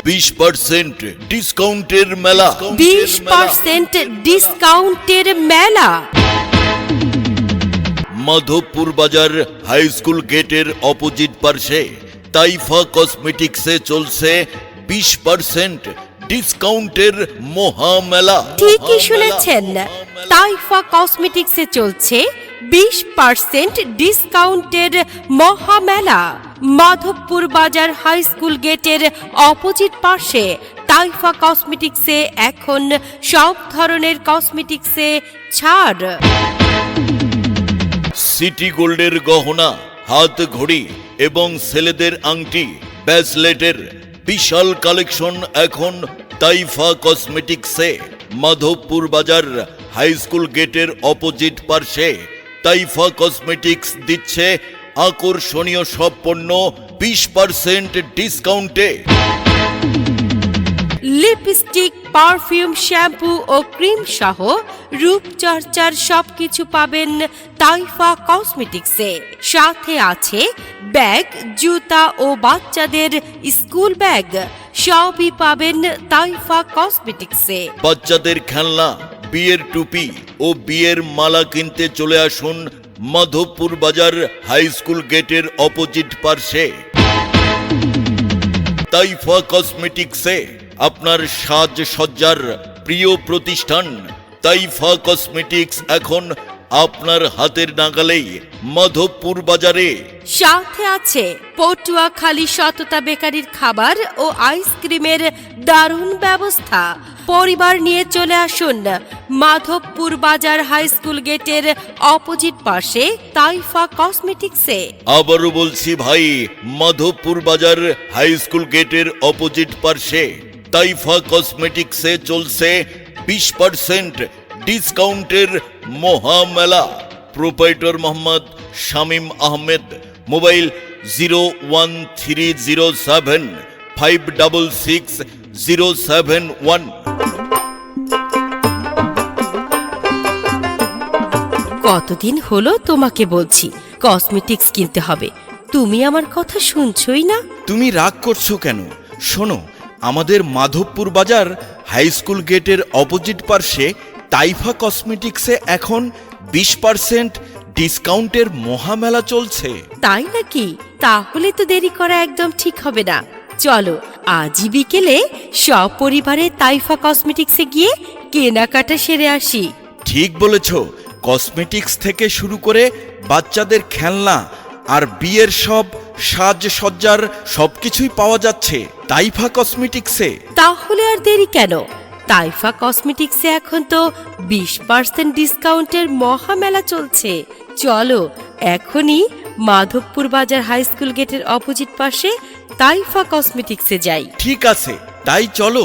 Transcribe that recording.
20% ডিসকাউন্টের মেলা। 20% ডিসকাউন্টের মেলা। মাধবপুর বাজার হাই স্কুল গেটের অপোজিট পার্শ্বে তাইফা কসমেটিক্সে চলছে 20% ডিসকাউন্টের মহামেলা। ঠিকই শুনেছেন, তাইফা কসমেটিক্সে চলছে 20% ডিসকাউন্টের মহামেলা। মাধবপুর বাজার হাই স্কুল গেটের অপোজিট পাশে তাইফা কসমেটিক্সে এখন সব ধরনের কসমেটিক্সে ছাড়। সিটি গোল্ডের গহনা, হাত ঘড়ি এবং ছেলেদের আংটি, ব্রেসলেটের বিশাল কালেকশন এখন তাইফা কসমেটিক্সে। মাধবপুর বাজার হাই স্কুল গেটের অপোজিট পার্শ্বে তাইফা কসমেটিক্স দিচ্ছে আকর্ষণীয় সব পণ্য 20% ডিসকাউন্টে। লিপস্টিক, পারফিউম, শ্যাম্পু ও ক্রিম সহ রূপচর্চার সবকিছু পাবেন তাইফা কসমেটিক্সে। সাথে আছে ব্যাগ, জুতা ও বাচ্চাদের স্কুল ব্যাগ, সবই পাবেন তাইফা কসমেটিক্সে। বাচ্চাদের খেলনা, বিয়ের টুপি ও বিয়ের মালা কিনতে চলে আসুন মাধবপুর বাজার হাই স্কুল গেটের অপোজিট পার্শ্বে তাইফা কসমেটিক্সে। আপনার সাজসজ্জার প্রিয় প্রতিষ্ঠান তাইফা কসমেটিক্স এখন আপনার হাতের নাগালেই মাধবপুর বাজারে। সাথে আছে পটুয়াখালী সততা বেকারির খাবার ও আইসক্রিমের দারুণ ব্যবস্থা। পরিবার নিয়ে চলে আসুন মাধবপুর বাজার হাই স্কুল গেটের অপোজিট পাশে তাইফা কসমেটিক্সে। আবারও বলছি ভাই, মাধবপুর বাজার হাই স্কুল গেটের অপোজিট পার্শ্বে তাইফা কসমেটিক্সে চলছে 20% ডিসকাউন্টের মহামেলা। Proprietor Mohammad Shamim Ahmed, mobile 01307566071। কতদিন হলো তোমাকে বলছি কসমেটিক্স কিনতে হবে, তুমি আমার কথা শুনছই না। তুমি রাগ করছো কেন? শোনো, আমাদের মাধবপুর বাজার হাই স্কুল গেটের অপোজিট পার্শ্বে তাইফা কসমেটিক্সে এখন 20% ডিসকাউন্টের মহামেলা চলছে। তাই নাকি? তাহলে তো দেরি করা একদম ঠিক হবে না। চলো আজই বিকেলে সপরিবারে তাইফা কসমেটিক্সে গিয়ে কেনাকাটা সেরে আসি। ঠিক বলেছ, কসমেটিক্স থেকে শুরু করে বাচ্চাদের খেলনা আর বিয়ের সব সাজসজ্জার সবকিছুই পাওয়া যাচ্ছে তাইফা কসমেটিক্সে। তাহলে আর দেরি কেন? তাইফা কসমেটিক্সে এখন তো 20% ডিসকাউন্টের মহামেলা চলছে। চলো এখনই মাধবপুর বাজার হাই স্কুল গেটের অপোজিট পাশে তাইফা কসমেটিক্সে যাই। ঠিক আছে, তাই চলো।